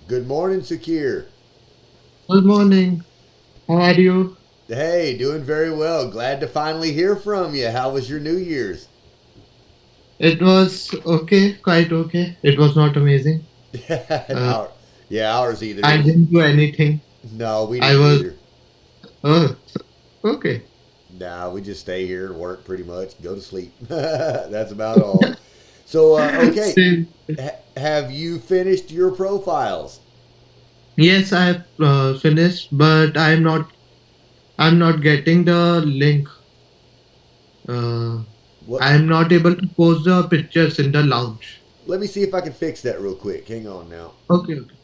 Good morning, Sakir. Good morning. How are you? Hey, doing very well. Glad to finally hear from you. How was your New Year's? It was okay, quite okay. It was not amazing. Uh, Our, yeah, ours either. It I was didn't do anything. no, we I didn't was, either. okay. Nah, we just stay here and work pretty much, go to sleep. That's about all. So, okay, Same. have you finished your profiles? Yes, I have finished, but I'm not getting the link. Uh, What? I'm not able to post the pictures in the lounge. Let me see if I can fix that real quick. Hang on now. Okay, okay.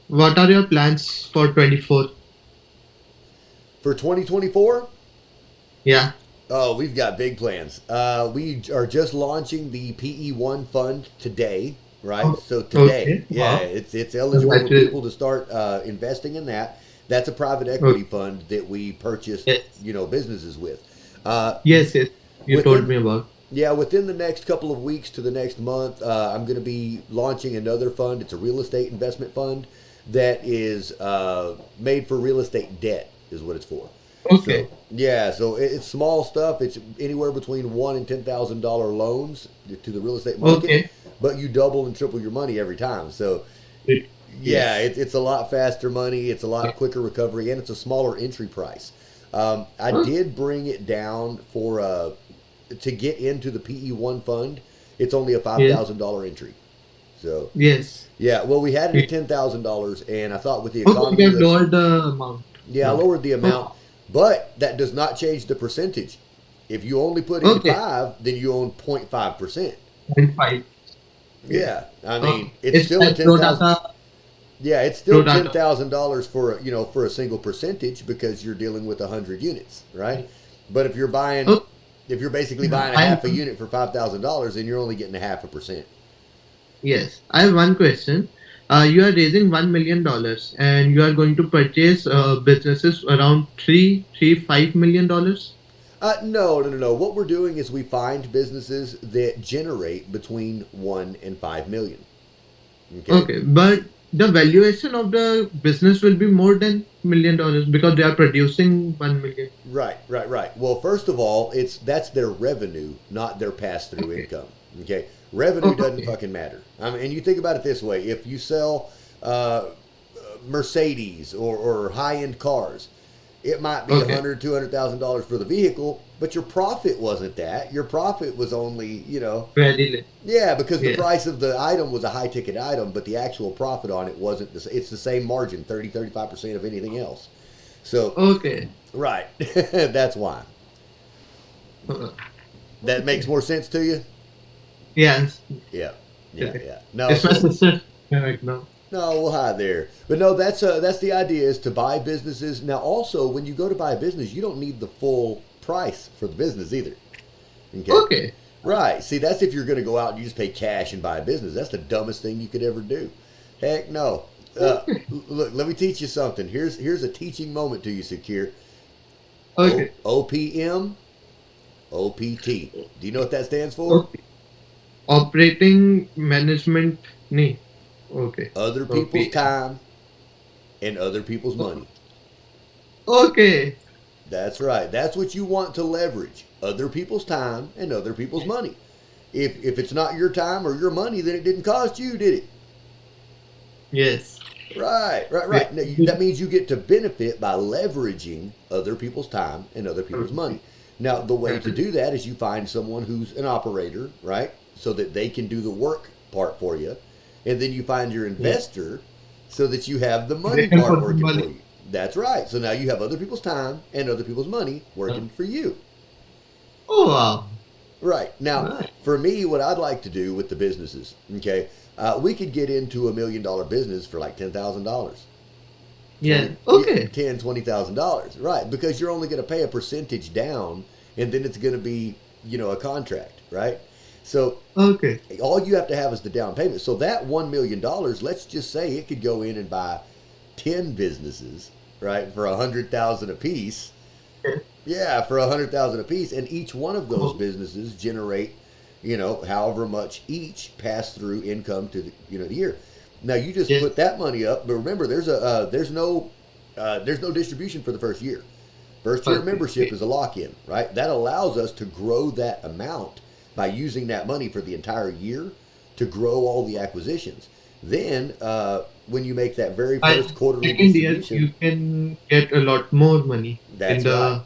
What are your plans for 24? For 2024? Yeah. Oh, we've got big plans. We are just launching the PE1 fund today, right? Oh, So today, okay. yeah, Wow. it's eligible for people Congratulations. to start investing in that. That's a private Okay. equity fund that we purchase, Yes. businesses with. Uh, Yes, yes. You told within me about. yeah, within the next couple of weeks to the next month, I'm going to be launching another fund. It's a real estate investment fund that is made for real estate debt, is what it's for. So Okay. yeah, so it's small stuff. It's anywhere between $1,000 and $10,000 loans to the real estate market, Okay. but you double and triple your money every time. So yeah, Yes. it's a lot faster money. It's a lot quicker recovery, and it's a smaller entry price. I Oh, did bring it down for to get into the PE1 fund. It's only a five yes. thousand dollar entry. So Yes. yeah, well, we had it You- at $10,000, and I thought with the Okay, you economy, have let's lowered the amount yeah, I now. lowered the amount, Oh, but that does not change the percentage. If you only put in okay. five, then you own 0.5%. 0.5. Yes. Yeah, I mean Okay. it's It's still a like ten pro thousand. data. Yeah, it's Pro still ten data. thousand dollars for for a single percentage because you're dealing with 100 units, right? But Oh, if you're basically yeah. buying a half a unit for $5,000, then you're only getting a half a percent. Yes. I have one question. You are raising $1 million and you are going to purchase businesses around $5 million. No, no, no, no. What we're doing is we find businesses that generate between 1 and 5 million. Okay. Okay, but the valuation of the business will be more than $1 million because they are producing 1 million. Right, right, right. Well, first of all, it's that's their revenue, not their pass-through Okay. income. Okay, revenue doesn't Okay. fucking matter. I mean, and you think about it this way: if you sell uh, Mercedes or high-end cars, it might be a Okay. hundred, $200,000 for the vehicle, but your profit wasn't that. Your profit was only, Very less. yeah, because the Yes. price of the item was a high-ticket item, but the actual profit on it wasn't. It's the same margin, 35% of anything else. So, Okay. right, that's why. Uh, That makes more sense to you? yes. Yeah, yeah, Okay. yeah. No, It's my so sister right now. no, we'll hide there. But no, that's the idea is to buy businesses. Now, also, when you go to buy a business, you don't need the full price for the business either. Okay, Okay. right? See, that's if you're going to go out and you just pay cash and buy a business. That's the dumbest thing you could ever do. Heck no. Okay. Look, let me teach you something. Here's a teaching moment to you, Sakir. Okay. OPM, OPT. Do you know what that stands for? Okay. Operating management. Nee. Okay. Other people's Okay. time and other people's money. Okay. That's right. That's what you want to leverage. Other people's time and other people's money. If it's not your time or your money, then it didn't cost you, did it? Yes. Right, right, Yeah. right. Now, that means you get to benefit by leveraging other people's time and other people's money. Now, the way to do that is you find someone who's an operator, right? So that they can do the work part for you. And then you find your Yes. investor so that you have the They money can part put the working for money. you. That's right. So now you have other people's time and other people's money working for you. Oh wow. Right. Now, Right. for me, what I'd like to do with the businesses, okay, we could get into $1 million business for like $10,000. Yeah. 20, yeah, Okay. 10, $20,000. Right. Because you're only going to pay a percentage down and then it's going to be, a contract, right? So Okay. all you have to have is the down payment. So that $1 million, let's just say it could go in and buy 10 businesses, right, for 100,000 a piece. Yeah, for 100,000 a piece, and each one of those Oh, businesses generate, however much each pass through income to the year. Now you just Yes. put that money up, but remember, there's no distribution for the first year. First year Okay. membership is a lock in, right? That allows us to grow that amount by using that money for the entire year to grow all the acquisitions. Then, when you make that very By first quarterly second year, distribution, you can get a lot more money in that's right. the.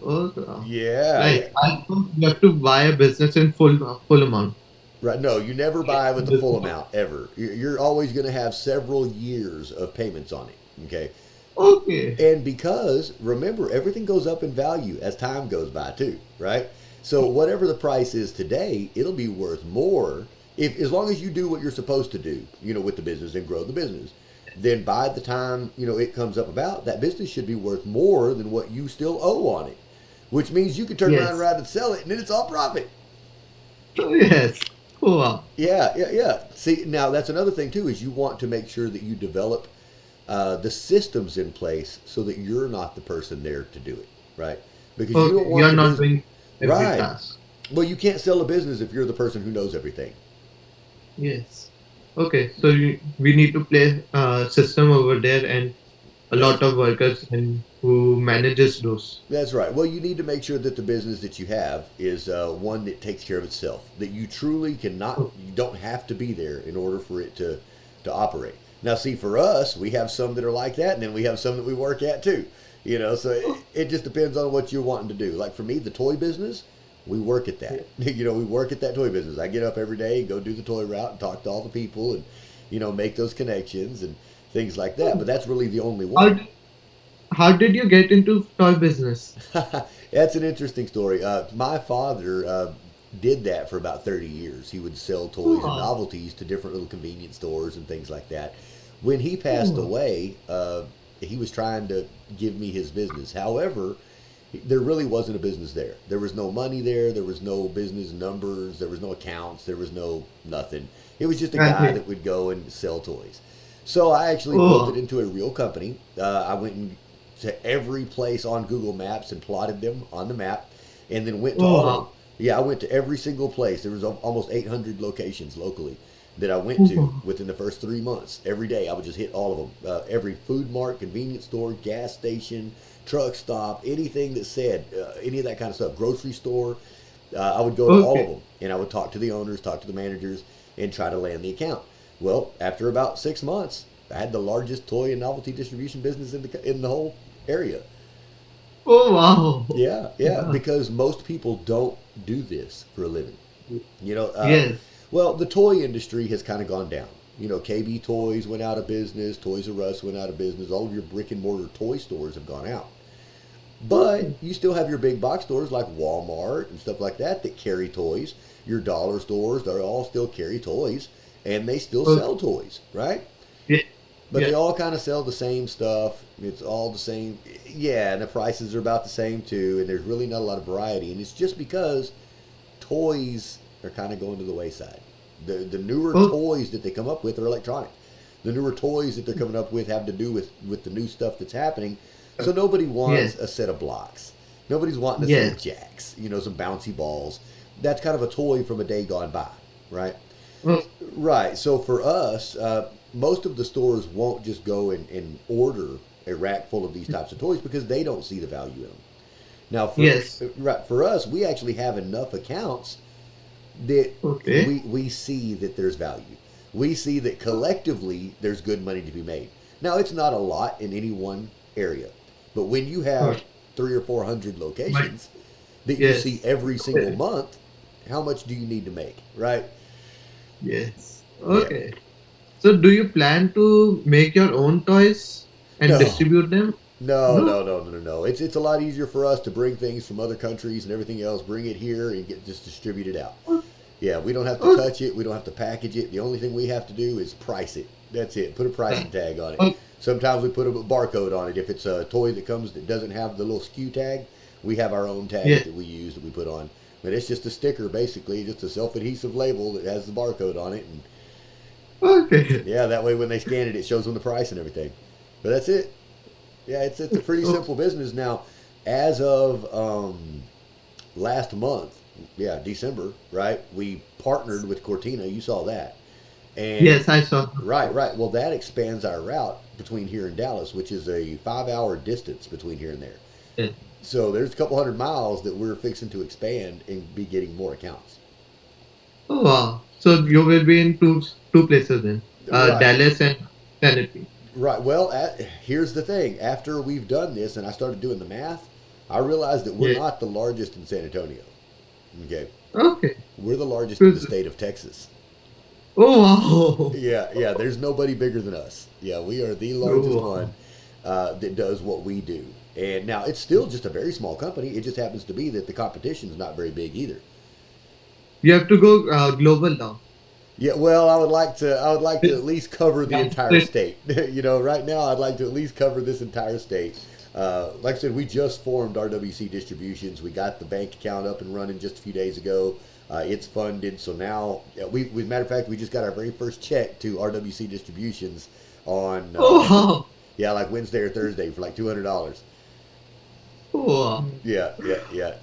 Oh, Yeah, right. yeah. I thought you have to buy a business in full amount. Right. No, you never Yes. buy with the full amount ever. You're always going to have several years of payments on it. Okay. Okay. And because remember, everything goes up in value as time goes by too, right? So whatever the price is today, it'll be worth more if as long as you do what you're supposed to do, with the business and grow the business. Then by the time, it comes up about, that business should be worth more than what you still owe on it. Which means you can turn Yes. around and sell it and then it's all profit. Yes. Oh, wow. Yeah, yeah, yeah. See, now that's another thing too is you want to make sure that you develop the systems in place so that you're not the person there to do it, right? Because you don't Okay. want You're the not business. doing every Right. task. Well, you can't sell a business if you're the person who knows everything. Yes. Okay. So we need to play a system over there and a That's lot of workers and who manages those. that's right. Well, you need to make sure that the business that you have is one that takes care of itself. That you truly cannot, Oh, you don't have to be there in order for it to operate. Now, see, for us, we have some that are like that, and then we have some that we work at too. So it just depends on what you're wanting to do. Like for me, the toy business, we work at that. yeah. We work at that toy business. I get up every day and go do the toy route and talk to all the people and, make those connections and things like that. But that's really the only How one. d- how did you get into toy business? That's an interesting story. My father did that for about 30 years. He would sell toys and Oh, novelties to different little convenience stores and things like that. When he passed oh, away, he was trying to give me his business. However, there really wasn't a business there. There was no money there. There was no business numbers. There was no accounts. There was no nothing. It was just a guy okay. that would go and sell toys. So I actually built it Oh, into a real company. I went to every place on Google Maps and plotted them on the map, and then went to oh, all of them. wow. Yeah, I went to every single place. There was almost 800 locations locally that I went to Oh, within the first 3 months. Every day, I would just hit all of them. Every food mart, convenience store, gas station, truck stop, anything that said any of that kind of stuff, grocery store. I would go to all of okay. them, and I would talk to the owners, talk to the managers, and try to land the account. Well, after about 6 months, I had the largest toy and novelty distribution business in the whole area. Oh, wow. Yeah, yeah, Yeah. because most people don't do this for a living. You know, uh, Yes. well, the toy industry has kind of gone down. KB Toys went out of business, Toys R Us went out of business. All of your brick and mortar toy stores have gone out. But Okay. you still have your big box stores like Walmart and stuff like that that carry toys. Your dollar stores, they all still carry toys and they still Okay. sell toys, right? Yeah. But Yeah. they all kind of sell the same stuff. It's all the same. Yeah, and the prices are about the same too. And there's really not a lot of variety. And it's just because toys are kind of going to the wayside. The newer Oh, toys that they come up with are electronic. The newer toys that they're coming up with have to do with the new stuff that's happening. So nobody wants yes. a set of blocks. Nobody's wanting a set of Yes. jacks, some bouncy balls. That's kind of a toy from a day gone by, right? Oh, Right. So for us, most of the stores won't just go and order a rack full of these types of toys because they don't see the value in them. Now, yes. for us, we actually have enough accounts that Okay. we see that there's value. We see that collectively there's good money to be made. Now, it's not a lot in any one area, but when you Oh, have 300 or 400 but locations that you see yes. every single Okay. month, how much do you need to make, right? Yes. Yeah. Okay. So, do you plan to make your own toys and No, distribute them? no, No. no, no, no, no. It's a lot easier for us to bring things from other countries and everything else, bring it here and get just distributed out. Yeah, we don't have to Okay. touch it. We don't have to package it. The only thing we have to do is price it. That's it. Put a pricing tag on it. Okay. Sometimes we put a barcode on it. If it's a toy that comes that doesn't have the little SKU tag, we have our own tags Yes. that we use that we put on. But it's just a sticker, basically, just a self-adhesive label that has the barcode on it. And Okay. yeah, that way when they scan it, it shows them the price and everything. But that's it. Yeah, it's a pretty Oh, simple business now. As of last month, yeah, December, right? We partnered with Cortina. You saw that, And Yes, I saw. right. Well, that expands our route between here and Dallas, which is a 5 hour distance between here and there. Yes. So there's a couple hundred miles that we're fixing to expand and be getting more accounts. Oh wow. So you will be in two places then, Right. Dallas and Tennessee. Right. Well, here's the thing. After we've done this and I started doing the math, I realized that we're Yeah. not the largest in San Antonio. Okay. Okay. We're the largest in the Good. state of Texas. Oh wow. Yeah. There's nobody bigger than us. Yeah, we are the Oh largest wow. one that does what we do. And now it's still just a very small company. It just happens to be that the competition is not very big either. You have to go global now. Yeah, well, I would like to. I would like to at least cover the That's entire it. state. Right now, I'd like to at least cover this entire state. Like I said, we just formed RWC Distributions. We got the bank account up and running just a few days ago. It's funded, so now matter of fact, we just got our very first check to RWC Distributions on Oh wow. yeah, like Wednesday or Thursday for like $200. Oh wow. Yeah.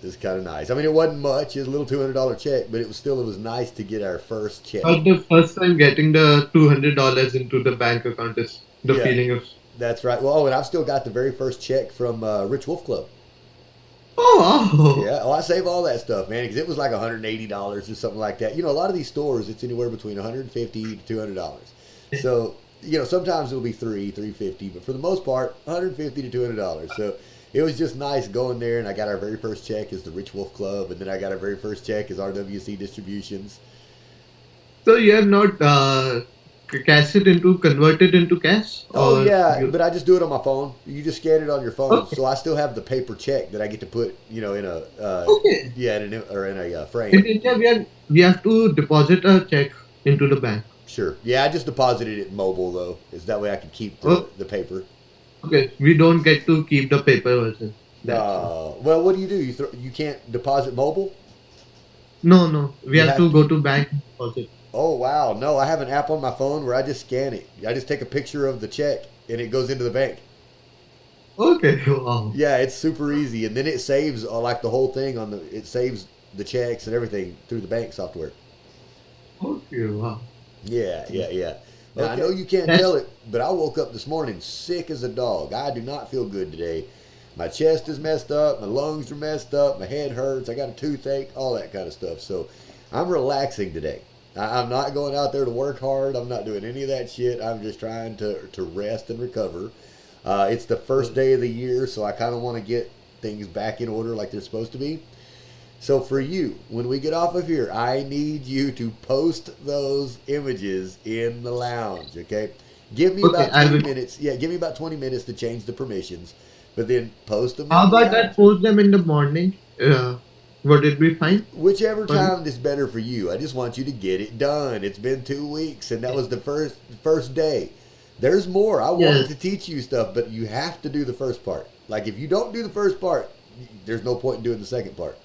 It's kind of nice. I mean, it wasn't much. It was a little $200 check, but it was nice to get our first check. But the first time getting the $200 into the bank account is the Yeah, feeling of. that's right. Well, and I've still got the very first check from Rich Wolf Club. Oh Yeah, I save all that stuff, man, because it was like $180 or something like that. A lot of these stores, it's anywhere between $150 to $200. wow. So, sometimes it'll be 350, but for the most part, $150 to $200. So it was just nice going there, and I got our very first check as the Rich Wolf Club, and then I got our very first check as RWC Distributions. So you have not converted into cash, Oh or yeah, you? but I just do it on my phone. You just scan it on your phone, Okay. so I still have the paper check that I get to put, in a Okay. in a frame. In India, we have to deposit a check into the bank. Sure. Yeah, I just deposited it mobile though, is that way I can keep Oh, the paper. okay. We don't get to keep the paper version. That's why. Well, what do? You can't deposit mobile. No, no. We You have have to to. go to bank and deposit. Oh wow, no, I have an app on my phone where I just scan it. I just take a picture of the check and it goes into the bank. Okay. Wow. Yeah, it's super easy, and then it saves like the whole thing on the. It saves the checks and everything through the bank software. Okay. Wow. Yeah. Now I know Okay. you can't tell That's it, but I woke up this morning sick as a dog. I do not feel good today. My chest is messed up, my lungs are messed up, my head hurts, I got a toothache, all that kind of stuff. So I'm relaxing today. I'm not going out there to work hard. I'm not doing any of that shit. I'm just trying to rest and recover. It's the first day of the year, so I kind of want to get things back in order like they're supposed to be. So for you, when we get off of here, I need you to post those images in the lounge, okay? Give me okay. about I 20 will. minutes. Yeah, give me about 20 minutes to change the permissions, but then post them in How the about I lounge. post them in the morning? Would it be fine Whichever for you? time is better for you. I just want you to get it done. It's been 2 weeks, and that was the first day. There's more. I want Yes. to teach you stuff, but you have to do the first part. Like if you don't do the first part, there's no point in doing the second part,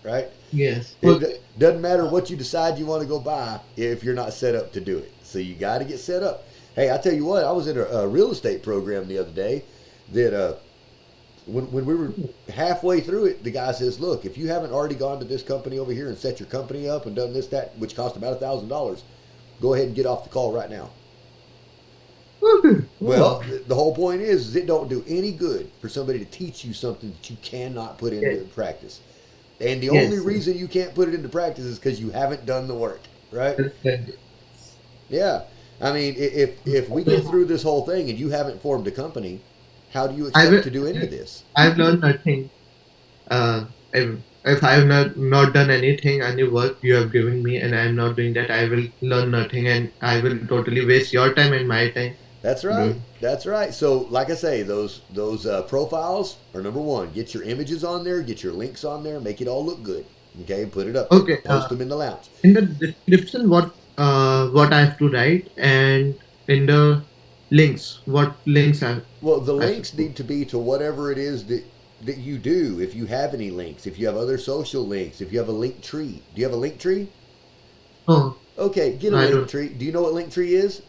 right? Yes. It Okay. doesn't matter what you decide you want to go buy if you're not set up to do it. So you got to get set up. Hey, I tell you what, I was in a real estate program the other day that when we were halfway through it, the guy says, "Look, if you haven't already gone to this company over here and set your company up and done this that, which cost about $1,000, go ahead and get off the call right now." Okay. Well, Wow. the whole point is it don't do any good for somebody to teach you something that you cannot put into Yes. practice. And the only Yes. reason you can't put it into practice is because you haven't done the work, right? Yes. Yeah. I mean, if we get through this whole thing and you haven't formed a company, how do you I expect will. to do any of this? I've learned nothing. If I have not done anything, any work you have given me, and I am not doing that, I will learn nothing, and I will totally waste your time and my time. That's right. Doing. That's right. So, like I say, those profiles are number one. Get your images on there, get your links on there, make it all look good. Okay, put it up there. Okay. Post them in the lounge. In the description, what I have to write, and in the links, what links Well, the I should links put. need to be to whatever it is that you do. If you have any links, if you have other social links, if you have a link tree. Do you have a link tree? Oh, Okay, get a I link don't. tree. Do you know what link tree is?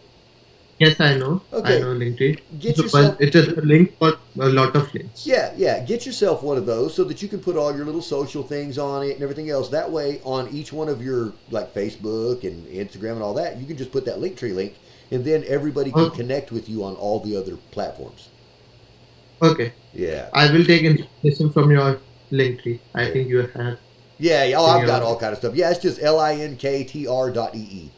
Yes, I know. I Okay, know LinkedIn. get But yourself. it is a link for a lot of links. Yeah, yeah. Get yourself one of those so that you can put all your little social things on it and everything else. That way, on each one of your like Facebook and Instagram and all that, you can just put that Linktree link, and then everybody can Okay. connect with you on all the other platforms. Okay. Yeah, I will take inspiration from your link tree. I there. think you have Yeah, yeah. Oh, in I've got your. all kind of stuff. Yeah, it's just linktr.ee.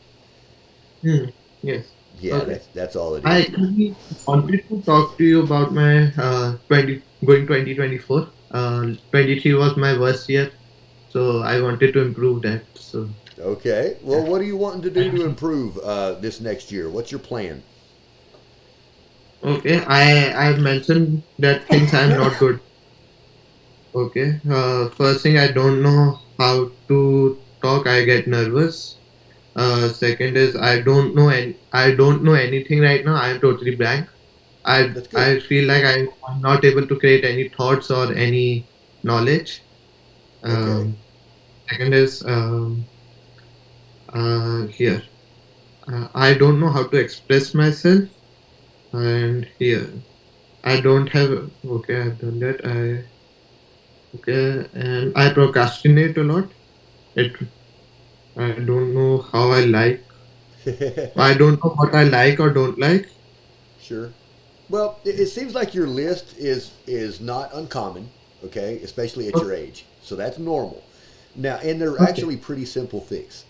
Hmm. Yes. Yeah, Okay. that's all it I is. actually wanted to talk to you about my 2024. 23 was my worst year, so I wanted to improve that. So Okay. Well, yeah. what are you wanting to do to improve this next year? What's your plan? Okay. I've mentioned that things I'm not good. Okay. First thing, I don't know how to talk. I get nervous. Second is I don't know anything right now. I am totally blank. That's good. I feel like I'm not able to create any thoughts or any knowledge. Okay. Um, Second is here. I don't know how to express myself, and here I don't have. Okay, I've done that. And I procrastinate a lot. It I don't know how I like. I don't know what I like or don't like. Sure. Well, it seems like your list is not uncommon, okay, especially at O- your age. So that's normal. Now, and they're Okay, actually pretty simple fix.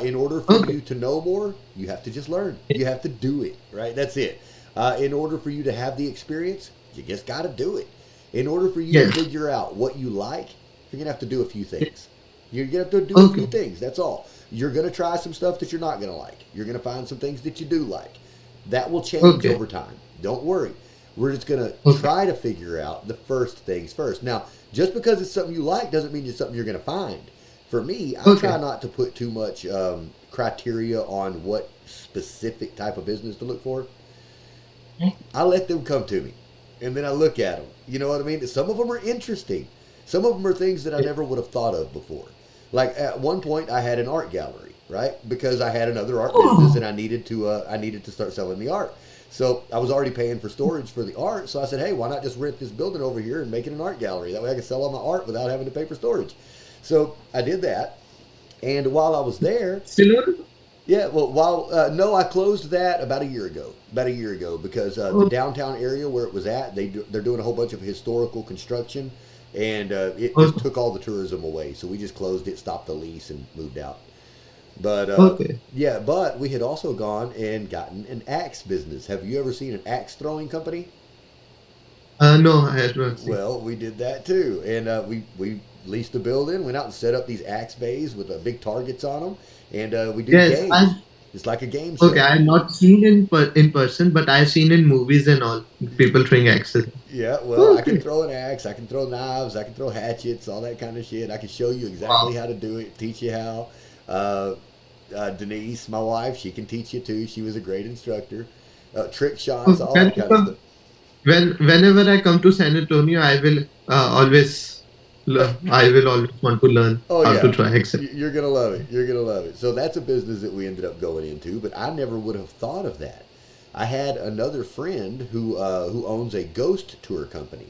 In order for okay, you to know more, you have to just learn. You have to do it, right? That's it. In order for you to have the experience, you just got to do it. In order for you to yes, figure out what you like, you're gonna have to do a few things. You're gonna have to do a few okay, things. That's all. You're gonna try some stuff that you're not gonna like. You're gonna find some things that you do like. That will change okay, over time. Don't worry. We're just going to okay, try to figure out the first things first. Now, just because it's something you like doesn't mean it's something you're going to find. For me, I try okay, not to put too much criteria on what specific type of business to look for. I let them come to me, and then I look at them. You know what I mean? Some of them are interesting. Some of them are things that I never would have thought of before. Like at one point, I had an art gallery, right? Because I had another art business, and oh, I needed to start selling the art. So I was already paying for storage for the art. So I said, hey, why not just rent this building over here and make it an art gallery? That way I can sell all my art without having to pay for storage. So I did that, and while I was there, silver. yeah, well, while no, I closed that about a year ago. About a year ago, because the Oh, downtown area where it was at, they're doing a whole bunch of historical construction, and it just oh, took all the tourism away. So we just closed it, stopped the lease, and moved out. But okay. yeah, but we had also gone and gotten an axe business. Have you ever seen an axe throwing company? No, I have not seen. Well, we did that too, and we leased a building, went out and set up these axe bays with big targets on them, and we do Yes, games. It's like a game okay. show. I've not seen in person, but I've seen in movies and all. People throwing axes. Yeah, well, I can Okay. throw an axe, I can throw knives, I can throw hatchets, all that kind of shit. I can show you exactly Wow. how to do it, teach you how. Uh, Denise, my wife, she can teach you too. She was a great instructor. Trick shots, Okay. all that kind of stuff. Whenever I come to San Antonio, I will always want to learn Oh how to yeah, try axes. you're gonna love it. You're gonna love it. So that's a business that we ended up going into, but I never would have thought of that. I had another friend who owns a ghost tour company.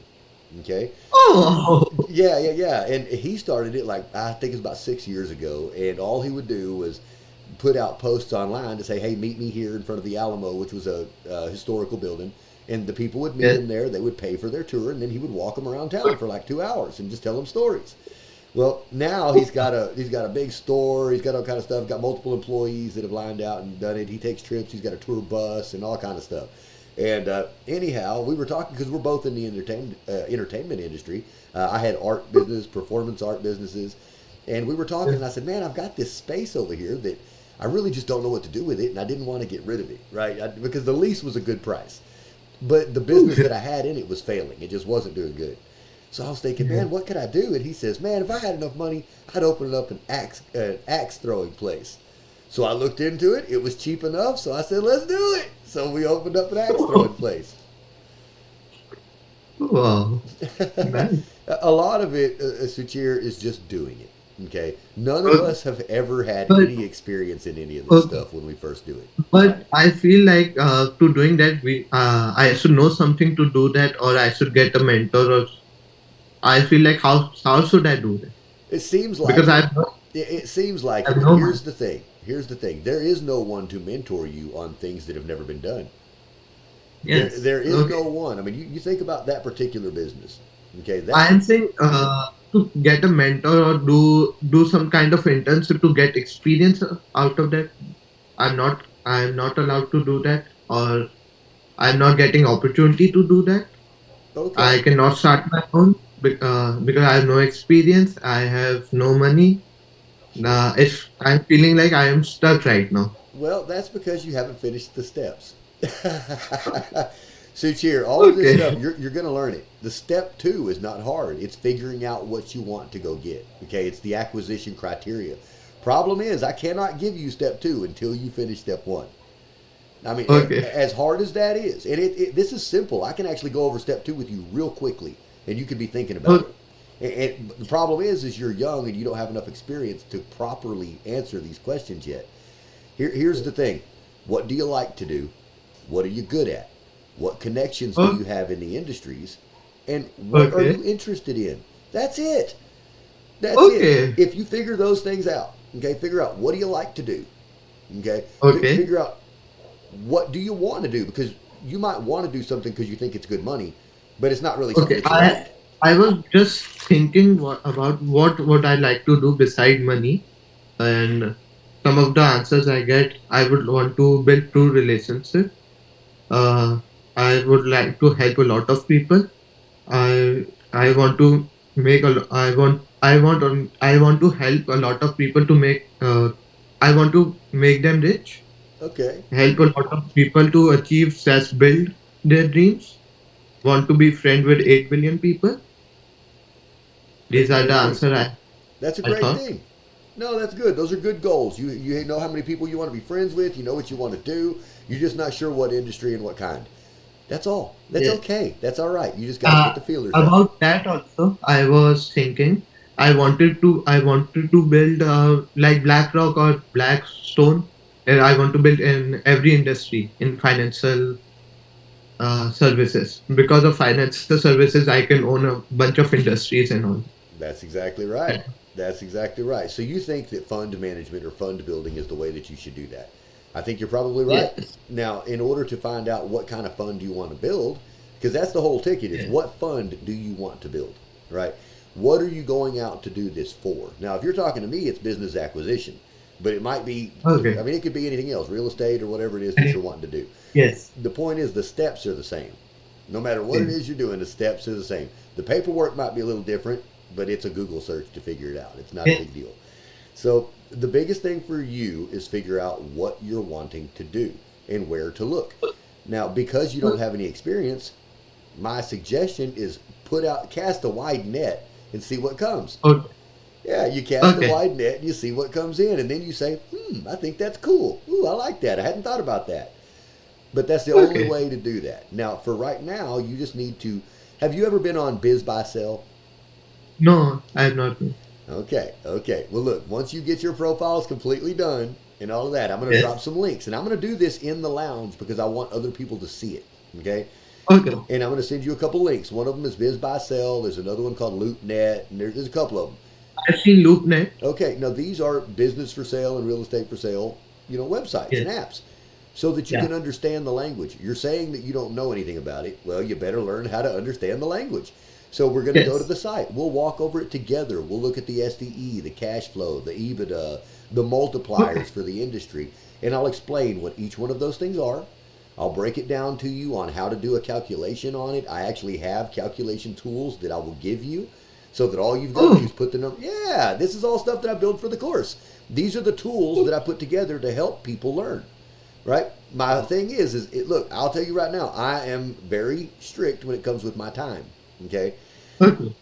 Okay, Oh, yeah, yeah, yeah. And he started it like I think it's about 6 years ago. And all he would do was put out posts online to say, "Hey, meet me here in front of the Alamo," which was a historical building. And the people would meet yes. him there. They would pay for their tour, and then he would walk them around town for like 2 hours and just tell them stories. Well, now he's got a big store. He's got all kind of stuff. Got multiple employees that have lined out and done it. He takes trips. He's got a tour bus and all kind of stuff. And anyhow, we were talking because we're both in the entertainment industry. I had art business, performance art businesses, and we were talking. And I said, "Man, I've got this space over here that I really just don't know what to do with it, and I didn't want to get rid of it, right? Because the lease was a good price, but the business Okay. that I had in it was failing. It just wasn't doing good." So I was thinking, Yeah. man, what could I do? And he says, man, if I had enough money, I'd open up an axe throwing place. So I looked into it. It was cheap enough. So I said, let's do it. So we opened up an axe throwing place. Wow. Nice. A lot of it, Suchir, is just doing it. Okay, none of Okay. us have ever had But any experience in any of this okay. stuff when we first do it, right? But I feel like to doing that, we I should know something to do that, or I should get a mentor, or I feel like how should I do that? It seems Because like it. It seems like I it, have but no money. here's the thing. Here's the thing. There is no one to mentor you on things that have never been done. Yes. There is no Okay. one. I mean, you think about that particular business. Okay, I that am saying to get a mentor or do some kind of internship to get experience out of that. I'm not allowed to do that, or I'm not getting opportunity to do that. okay. I cannot start my own because I have no experience. I have no money. Sure. If I'm feeling like I am stuck right now. Well, that's because you haven't finished the steps. So, Cheer, all of this stuff, Okay. you're going to learn it. The step two is not hard. It's figuring out what you want to go get. Okay, it's the acquisition criteria. Problem is, I cannot give you step two until you finish step one. I mean, Okay. as hard as that is, and this is simple. I can actually go over step two with you real quickly, and you can be thinking about Okay. it. And the problem is you're young and you don't have enough experience to properly answer these questions yet. Here's the thing: what do you like to do? What are you good at? What connections do you have in the industries? And what are you Okay. interested in? That's it. That's it. Okay. If you figure those things out, okay, figure out what do you like to do, okay, Okay. figure out what do you want to do because you might want to do something because you think it's good money, but it's not really something Okay. that you like. I was just thinking about what I like to do beside money, and some of the answers I get, I would want to build true relationship. Uh, I would like to help a lot of people. I want to make I want to help a lot of people to make I want to make them rich, Okay, help a lot of people to achieve success, build their dreams, want to be friend with 8 billion people. that's These a are the great thing. answer That's a I great thought. thing. No, that's good. Those are good goals. You know how many people you want to be friends with. You know what you want to do. You're just not sure what industry and what kind. That's all. That's Yes. okay. That's all right. You just got to Uh, put the feelers out. about that also, I was thinking I wanted to build like BlackRock or Blackstone. And I want to build in every industry in financial services. Because of financial services, I can own a bunch of industries and all. That's exactly right. That's exactly right. So you think that fund management or fund building is the way that you should do that. I think you're probably right. Yes. Now, in order to find out what kind of fund you want to build, because that's the whole ticket is Yes. what fund do you want to build, right? What are you going out to do this for? Now, if you're talking to me, it's business acquisition, but it might be, I Okay. mean, it could be anything else, real estate or whatever it is that you're wanting to do. Yes. The point is the steps are the same. No matter what it Yes. is you're doing, the steps are the same. The paperwork might be a little different, but it's a Google search to figure it out. It's not a Yes. big deal. So the biggest thing for you is figure out what you're wanting to do and where to look. Now, because you don't have any experience, my suggestion is cast a wide net and see what comes. Okay. Yeah, you cast a Okay. wide net and you see what comes in, and then you say, I think that's cool. Ooh, I like that. I hadn't thought about that. But that's the only Okay. way to do that. Now, for right now, you just need to. Have you ever been on Biz by Sell? No, I have not been. Okay, okay. Well, look, once you get your profiles completely done and all of that, I'm going to Yes. drop some links. And I'm going to do this in the lounge because I want other people to see it. Okay? Okay. And I'm going to send you a couple links. One of them is Biz by Sell. There's another one called LoopNet. And there's a couple of them. I've seen LoopNet. Okay, now these are business for sale and real estate for sale, websites and Yes. apps so that you Yeah. can understand the language. You're saying that you don't know anything about it. Well, you better learn how to understand the language. So we're going to go to Yes. the site. We'll walk over it together. We'll look at the SDE, the cash flow, the EBITDA, the multipliers Okay. for the industry, and I'll explain what each one of those things are. I'll break it down to you on how to do a calculation on it. I actually have calculation tools that I will give you so that all you've got to do Oh. is put the number. Yeah, this is all stuff that I build for the course. These are the tools that I put together to help people learn. Right? My thing look, I'll tell you right now, I am very strict when it comes with my time. Okay? Okay.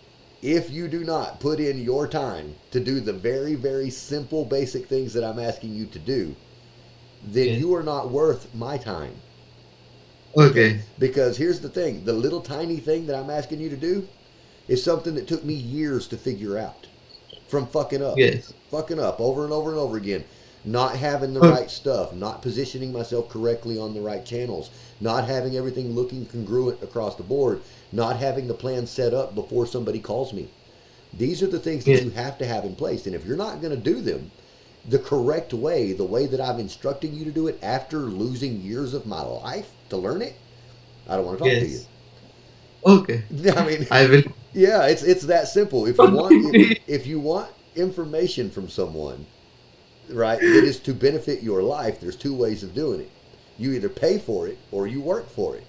If you do not put in your time to do the very, very simple, basic things that I'm asking you to do, then Yes. you are not worth my time. Okay? Okay. Because here's the thing the little tiny thing that I'm asking you to do is something that took me years to figure out. from Yes. fucking up over and over and over again, not having the Okay. right stuff, not positioning myself correctly on the right channels, not having everything looking congruent across the board, not having the plan set up before somebody calls me. These are the things that Yes. you have to have in place. And if you're not going to do them the correct way, the way that I'm instructing you to do it after losing years of my life to learn it, I don't want to talk to you. Yes. Okay. I mean, I will. yeah, it's that simple. If you want information from someone, right, that is to benefit your life, there's two ways of doing it. You either pay for it or you work for it.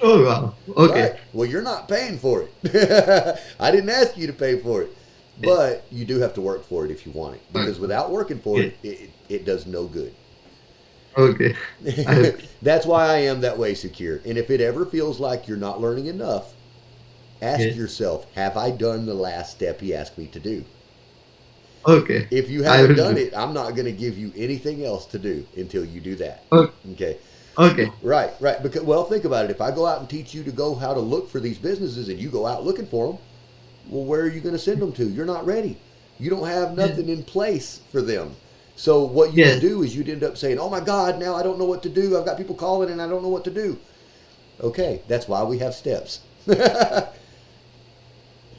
Oh wow. Right. Okay. Well, you're not paying for it. I didn't ask you to pay for it. Yes. But you do have to work for it if you want it. Because without working for Yes. it does no good. Okay. I That's why I am that way, Secure. And if it ever feels like you're not learning enough, ask Yes. yourself, have I done the last step he asked me to do? Okay. If you I haven't will done do. it, I'm not going to give you anything else to do until you do that. Okay. Okay. Okay. Right, right. Because, well, think about it. If I go out and teach you to go how to look for these businesses and you go out looking for them, well, where are you going to send them to? You're not ready. You don't have Yes. nothing in place for them. So what you would Yes. do is you'd end up saying, "Oh my God, now I don't know what to do. I've got people calling and I don't know what to do." Okay, that's why we have steps.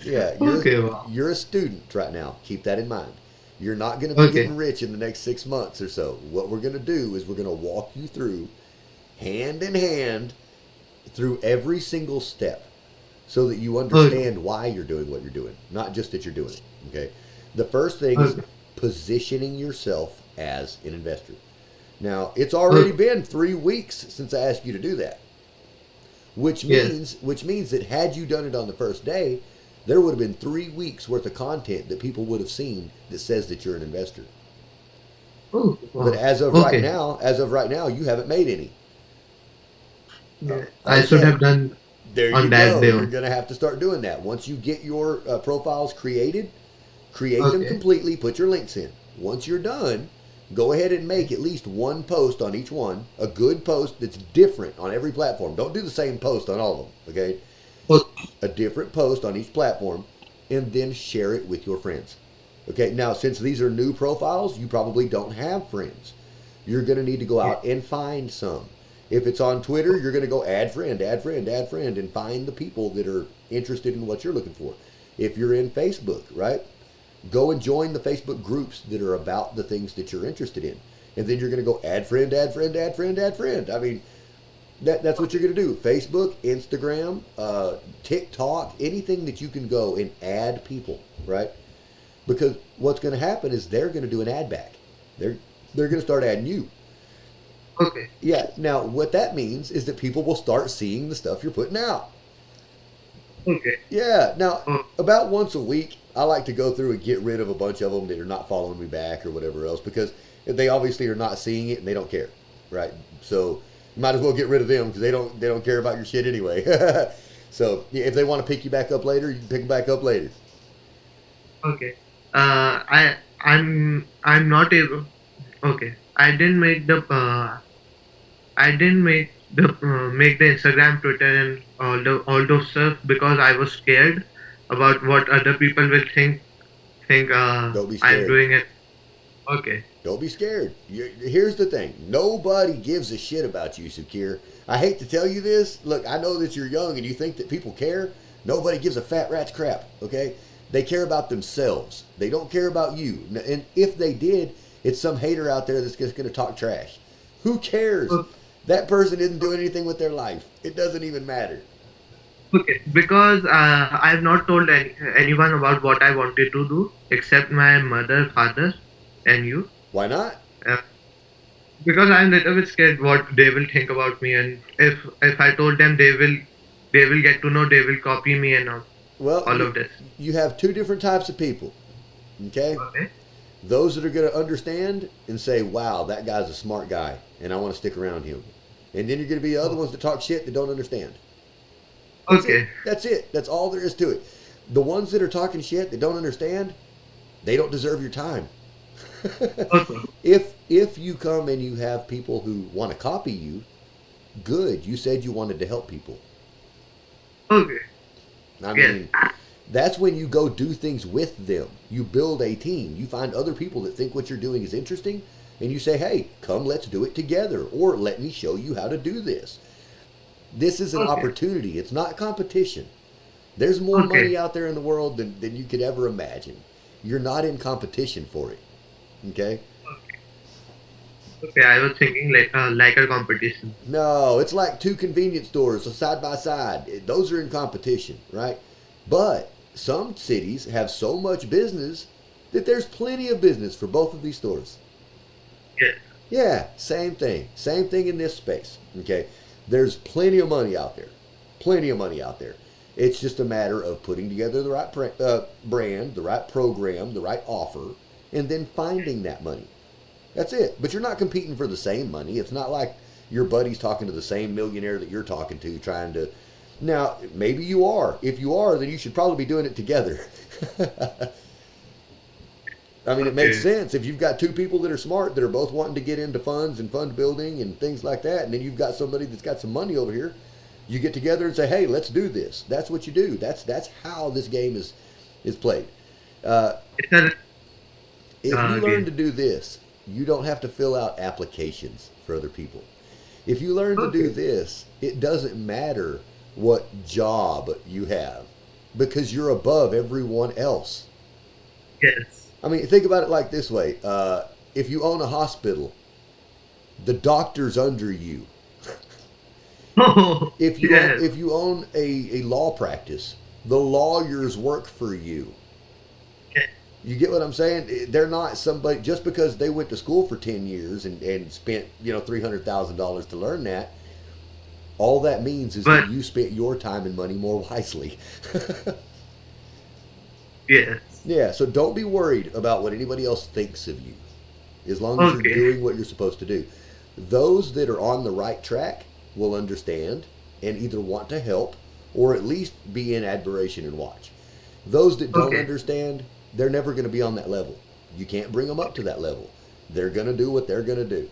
Yeah, Okay. Wow. you're a student right now. Keep that in mind. You're not going to be Okay. getting rich in the next 6 months or so. What we're going to do is we're going to walk you through, hand in hand, through every single step, so that you Okay. understand why you're doing what you're doing, not just that you're doing it. Okay. The first thing is Okay. positioning yourself as an investor. Now, it's already Okay. been 3 weeks since I asked you to do that, Yes. which means that had you done it on the first day, there would have been 3 weeks worth of content that people would have seen that says that you're an investor. Oh But wow. Okay. as of right now, you haven't made any. Yeah. I should Okay, have done there you on that go. day You're only. going to have to start doing that. Once you get your profiles created, create them Okay. completely, put your links in. Once you're done, go ahead and make at least one post on each one, a good post that's different on every platform. Don't do the same post on all of them, okay? Oh, A different post on each platform, and then share it with your friends. Okay, now since these are new profiles, you probably don't have friends. You're going to need to go yeah. out and find some. If it's on Twitter, you're going to go add friend, add friend, add friend, and find the people that are interested in what you're looking for. If you're in Facebook, right, go and join the Facebook groups that are about the things that you're interested in. And then you're going to go add friend, add friend, add friend, add friend. I mean, that's what you're going to do. Facebook, Instagram, TikTok, anything that you can go and add people, right? Because what's going to happen is they're going to do an ad back. They're going to start adding you. Okay. Yeah. Now, what that means is that people will start seeing the stuff you're putting out. Okay. Yeah. Now, Oh, about once a week, I like to go through and get rid of a bunch of them that are not following me back or whatever else because they obviously are not seeing it and they don't care, right? So you might as well get rid of them because they don't care about your shit anyway. So yeah, if they want to pick you back up later, you can pick them back up later. okay. I'm not able. Okay. I didn't make the Instagram, Twitter, and all those stuff because I was scared about what other people will think Don't be I'm scared. doing it. Okay. Don't be scared. Here's the thing. Nobody gives a shit about you, Sukir. I hate to tell you this. Look, I know that you're young and you think that people care. Nobody gives a fat rat's crap, okay? They care about themselves. They don't care about you. And if they did, it's some hater out there that's just going to talk trash. Who cares? O- That person isn't doing anything with their life. It doesn't even matter. Okay. Because I've not told anyone about what I wanted to do except my mother, father, and you. Why not? Uh, because I'm a little bit scared what they will think about me, and if I told them, they will get to know, they will copy me and Well, all of this. you have two different types of people, okay? Okay. Those that are going to understand and say, wow, that guy's a smart guy and I want to stick around him. And then you're going to be the other ones that talk shit that don't understand. That's it. Okay. That's it. That's all there is to it. The ones that are talking shit that don't understand, they don't deserve your time. Okay. if you come and you have people who want to copy you, good. You said you wanted to help people. Okay. I Yes. mean, That's when you go do things with them. You build a team. You find other people that think what you're doing is interesting, and you say, hey, come, let's do it together, or let me show you how to do this. This is an Okay. opportunity. It's not competition. There's more Okay. money out there in the world than you could ever imagine. You're not in competition for it. Okay? Okay. I was thinking like a competition. No, it's like two convenience stores side by side. Those are in competition, right? But some cities have so much business that there's plenty of business for both of these stores. Yes. Yeah, same thing. Same thing in this space. Okay? There's plenty of money out there. Plenty of money out there. It's just a matter of putting together the right brand, the right program, the right offer, and then finding that money. That's it. But you're not competing for the same money. It's not like your buddy's talking to the same millionaire that you're talking to, trying to. Now, maybe you are. If you are, then you should probably be doing it together. I mean, it makes Okay. sense. If you've got two people that are smart, that are both wanting to get into funds and fund building and things like that, and then you've got somebody that's got some money over here, you get together and say, "Hey, let's do this." That's what you do. That's how this game is played. Uh, It's a if you learn to game. do this, you don't have to fill out applications for other people. If you learn to do Okay. this, it doesn't matter what job you have because you're above everyone else. Yes. I mean, think about it like this way: if you own a hospital, the doctor's under you. Oh, yes. If you own a law practice, the lawyers work for you. Yes. You get what I'm saying? They're not somebody just because they went to school for 10 years and spent $300,000 to learn that. All that means is that But you spent your time and money more wisely. yes. Yeah, so don't be worried about what anybody else thinks of you, as long as you're Okay. doing what you're supposed to do. Those that are on the right track will understand and either want to help or at least be in admiration and watch. Those that don't Okay. understand, they're never going to be on that level. You can't bring them up to that level. They're going to do what they're going to do.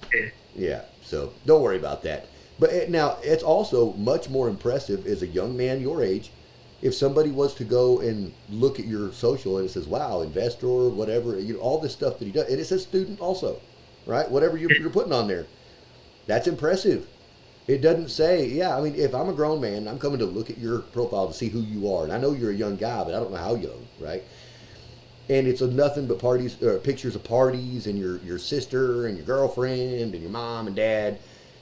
Okay. Yeah, so don't worry about that. But now it's also much more impressive as a young man your age if somebody was to go and look at your social and it says, "Wow, investor, whatever," all this stuff that he does, and it says student also, right? Whatever Yes. you're putting on there, that's impressive. It doesn't say, yeah. I mean, if I'm a grown man, I'm coming to look at your profile to see who you are, and I know you're a young guy, but I don't know how young, right? And it's nothing but parties, pictures of parties, and your sister and your girlfriend and your mom and dad.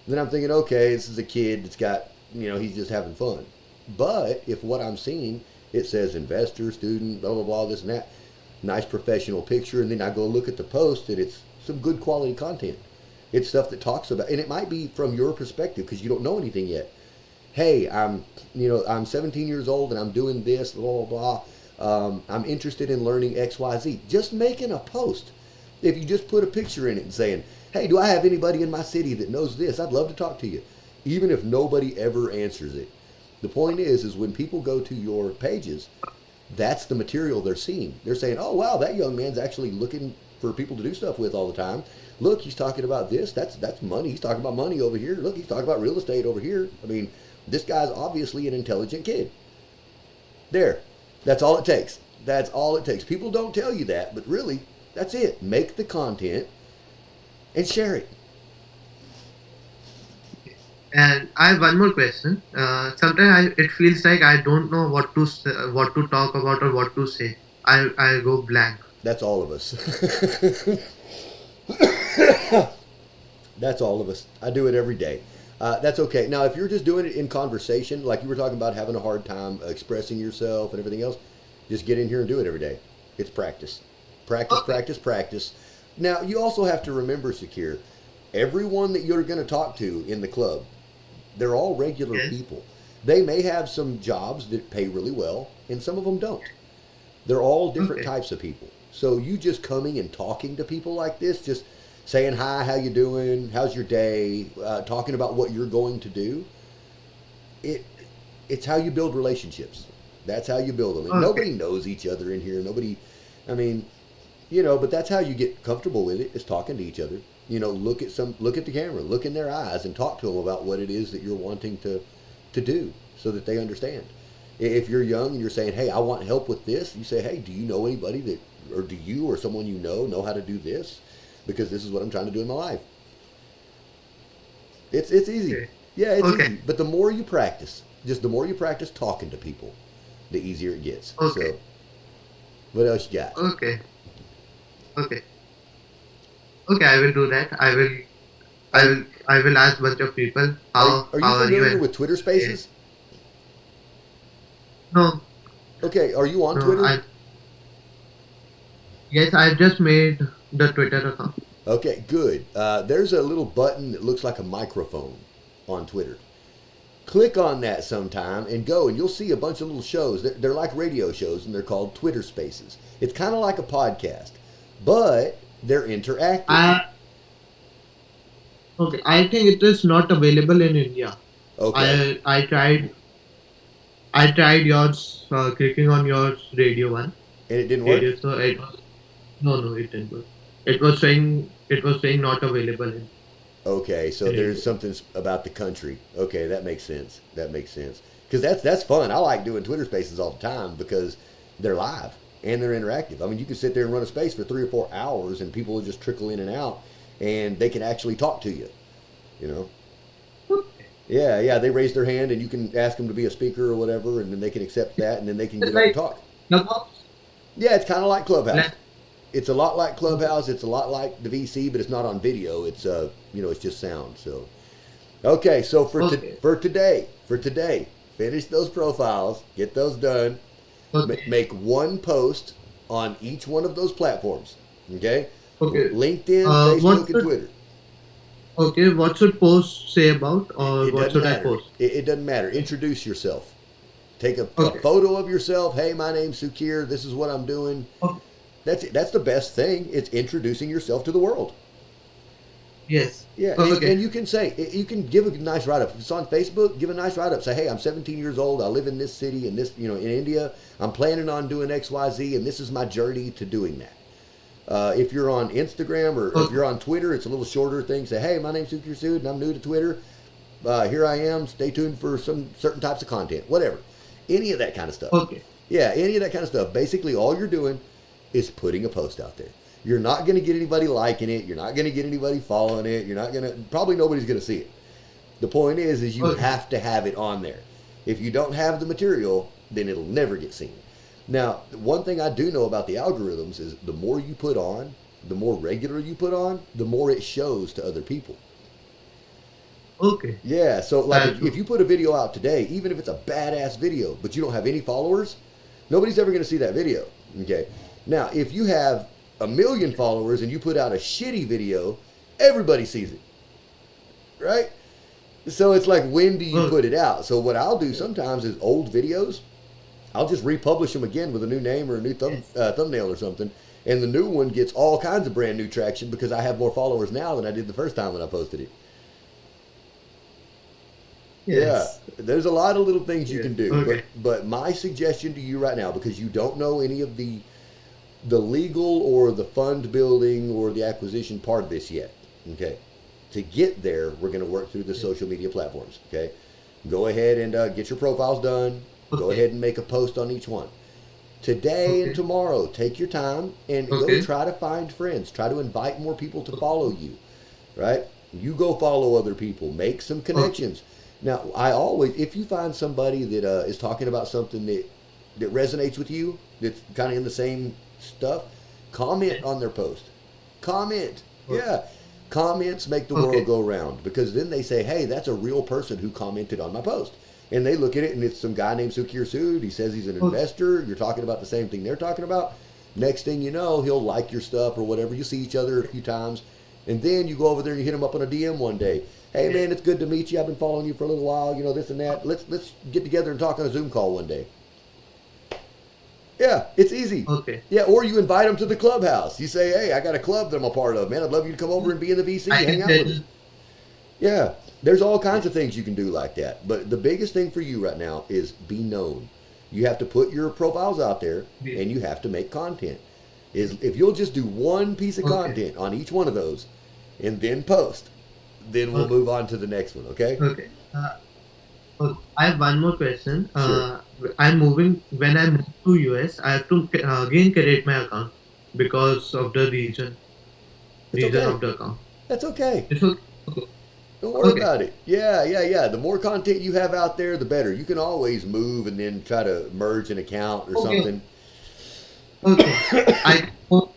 And then I'm thinking, okay, this is a kid that's got, he's just having fun. But if what I'm seeing, it says investor, student, blah blah blah, this and that, nice professional picture, and then I go look at the post, and it's some good quality content. It's stuff that talks about, and it might be from your perspective because you don't know anything yet. Hey, I'm 17 years old and I'm doing this, blah blah blah. I'm interested in learning X Y Z. Just making a post. If you just put a picture in it and saying, "Hey, do I have anybody in my city that knows this? I'd love to talk to you," even if nobody ever answers it. The point is when people go to your pages, that's the material they're seeing. They're saying, "Oh wow, that young man's actually looking for people to do stuff with all the time. Look, he's talking about this. That's money. He's talking about money over here. Look, he's talking about real estate over here. I mean, this guy's obviously an intelligent kid." There. That's all it takes. That's all it takes. People don't tell you that, but really, that's it. Make the content and share it. And I have one more question. Sometimes it feels like I don't know what to talk about or what to say. I go blank. That's all of us. That's all of us. I do it every day. That's okay. Now, if you're just doing it in conversation, like you were talking about having a hard time expressing yourself and everything else, just get in here and do it every day. It's practice. Practice, Okay. practice, practice. Now, you also have to remember, Secure, everyone that you're going to talk to in the club, they're all regular Yes. people. They may have some jobs that pay really well, and some of them don't. They're all different Okay. types of people. So you just coming and talking to people like this, just saying hi, how you doing, how's your day, talking about what you're going to do. It it's how you build relationships. That's how you build them. And Okay. nobody knows each other in here. Nobody, I mean, but that's how you get comfortable with it is talking to each other. Look at the camera, look in their eyes, and talk to them about what it is that you're wanting to do, so that they understand. If you're young and you're saying, hey, I want help with this, you say, hey, do you know anybody that, or do you or someone you know how to do this? Because this is what I'm trying to do in my life. It's easy. Okay. Yeah, it's Okay. easy. But the more you practice, just the more you practice talking to people, the easier it gets. Okay. So, what else you got? Okay. Okay. Okay. I will do that. I Are will. I will ask bunch of people. are are you How are you? familiar And with Twitter yeah. Spaces? No. Okay, are you on No. Twitter? Yes. I just made the Twitter account. Okay, good. There's a little button that looks like a microphone on Twitter. Click on that sometime and go, and you'll see a bunch of little shows. They're like radio shows, and they're called Twitter Spaces. It's kind of like a podcast, but they're interactive. I Okay. I think it is not available in India. Okay, I tried. I tried yours. Clicking on yours radio one. and it didn't work? Radio. So it was no. It didn't work. It was saying. It was saying not available Okay, so in there's India. something about the country. Okay, that makes sense. That makes sense. Because that's fun. I like doing Twitter Spaces all the time because they're live and they're interactive. I mean, you can sit there and run a space for 3 or 4 hours, and people will just trickle in and out, and they can actually talk to you. You know? Yeah, yeah. They raise their hand, and you can ask them to be a speaker or whatever, and then they can accept that, and then they can It's get up and like talk. Clubhouse. Yeah, it's kind of like Clubhouse. Like, It's a lot like Clubhouse. It's a lot like the VC, but it's not on video. It's it's just sound. So, okay. So okay. for today, finish those profiles, get those done, Okay. make one post on each one of those platforms. Okay, Okay. LinkedIn, What Facebook, and should Twitter. Okay? What should post say about, or It what doesn't should I matter. post? It doesn't matter. Introduce yourself. Take a Okay. photo of yourself. Hey, my name's Sukir. This is what I'm doing. Okay. That's it. That's the best thing. It's introducing yourself to the world. Yes. Yeah, Okay. and you can say, you can give a nice write up. If it's on Facebook, give a nice write up. Say, hey, I'm 17 years old. I live in this city in this, in India. I'm planning on doing X, Y, Z, and this is my journey to doing that. If you're on Instagram or if Okay. you're on Twitter, it's a little shorter thing. Say, hey, my name's Sukir Sood, and I'm new to Twitter. Here I am. Stay tuned for some certain types of content. Whatever. Any of that kind of stuff. Okay. Yeah, any of that kind of stuff. Basically, all you're doing is putting a post out there. You're not going to get anybody liking it. You're not going to get anybody following it. You're not going to, probably nobody's going to see it. The point is you Okay. have to have it on there. If you don't have the material, then it'll never get seen. Now, one thing I do know about the algorithms is the more you put on, the more regular you put on, the more it shows to other people. Okay. Yeah, so like That's if you put a video out today, even if it's a badass video, but you don't have any followers, nobody's ever going to see that video. Okay. Now, if you have 1 million followers and you put out a shitty video, everybody sees it. Right? So it's like, when do you put it out? So what I'll do sometimes is old videos, I'll just republish them again with a new name or a new thumbnail or something. And the new one gets all kinds of brand new traction because I have more followers now than I did the first time when I posted it. Yes. Yeah, there's a lot of little things you Yes. can do, Okay. but my suggestion to you right now, because you don't know any of the legal or the fund building or the acquisition part of this yet, okay? To get there, we're going to work through the social media platforms, okay? Go ahead and get your profiles done. Go Okay. ahead and make a post on each one. Today and Okay. tomorrow, take your time and go Okay. try to find friends. Try to invite more people to follow you, right? You go follow other people. Make some connections. Now, I always, if you find somebody that is talking about something that resonates with you, that's kind of in the same stuff, comment on their post. Comment. Okay. Yeah. Comments make the Okay. world go round, because then they say, hey, that's a real person who commented on my post. And they look at it and it's some guy named Sukir Sood. He says he's an investor. You're talking about the same thing they're talking about. Next thing you know, he'll like your stuff or whatever. You see each other a few times. And then you go over there and you hit him up on a DM one day. Hey man, it's good to meet you. I've been following you for a little while, this and that. Let's get together and talk on a Zoom call one day. Yeah, it's easy. Okay. Yeah, or you invite them to the clubhouse. You say, hey, I got a club that I'm a part of, man. I'd love you to come over and be in the VC, I hang can out tell with us. Yeah, there's all kinds of things you can do like that. But the biggest thing for you right now is be known. You have to put your profiles out there, Yeah. and you have to make content. If you'll just do one piece of Okay. content on each one of those, and then post, then we'll Okay. move on to the next one. Okay? Okay. I have one more question. Sure. I'm moving. When I move to US, I have to again create my account because of the It's region okay. of the account. That's okay. It's okay. Okay. Don't worry Okay. about it. Yeah, yeah, yeah. The more content you have out there, the better. You can always move and then try to merge an account or Okay. something. Okay. I can post,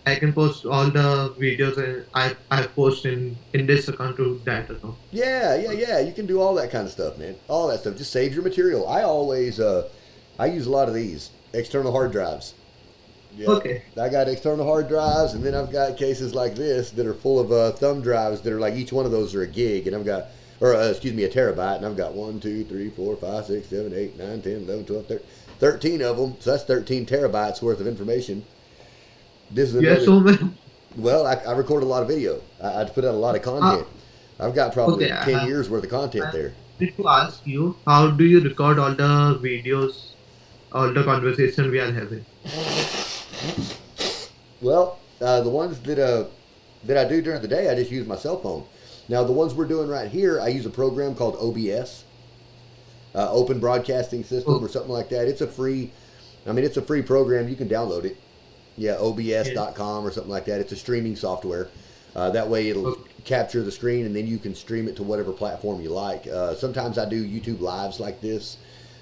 I can post all the videos and I post in this account to that account. Yeah, yeah, yeah. You can do all that kind of stuff, man. All that stuff. Just save your material. I use a lot of these external hard drives. Yep. Okay. I got external hard drives, and then I've got cases like this that are full of thumb drives that are like each one of those are a gig, and I've got, or excuse me, a terabyte, and I've got 1, 2, 3, 4, 5, 6, 7, 8, 9, 10, 11, 12, 13, 13 of them. So that's 13 terabytes worth of information. This is Yes, another. so many. Well, I record a lot of video. I put out a lot of Uh, content. I've got okay. probably 10 years worth of content I there. need to ask you, how do you record all the videos, all the conversation we are having? Well, the ones that I do during the day, I just use my cell phone. Now, the ones we're doing right here, I use a program called OBS, Open Broadcasting System, Oh, or something like that. It's a free, I mean, it's a free program. You can download it. Yeah, yes. OBS.com or something like that. It's a streaming software. That way, it'll Okay. capture the screen, and then you can stream it to whatever platform you like. Sometimes I do YouTube lives like this,